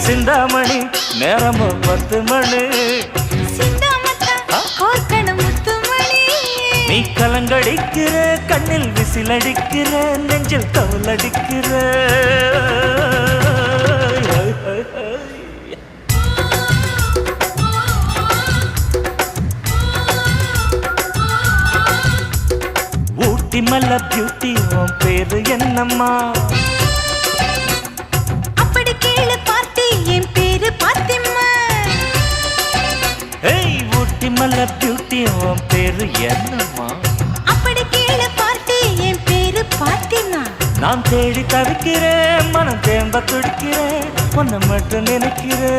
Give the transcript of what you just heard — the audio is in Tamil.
சிந்தாமணி நேரமோ 10 மணி நீ கலங்கடிக்கிற கண்ணில் விசிலடிக்கிற நெஞ்சில் கவலடிக்கிற ஊட்டி மல்ல பியூட்டி உன் பேரு என்னம்மா அப்படி கேளு பார்த்தி என் பேரு பாத்திமா ஏய் ஊட்டி மல்ல பியூட்டி உன் பேரு என்னம்மா அப்படி கேளு பார்த்தி என் பேரு பாத்திமா நான் தேடி தவிக்கிறேன் மனம் தேம்ப துடிக்கிறேன் உன்னை மட்டும் நினைக்கிறேன்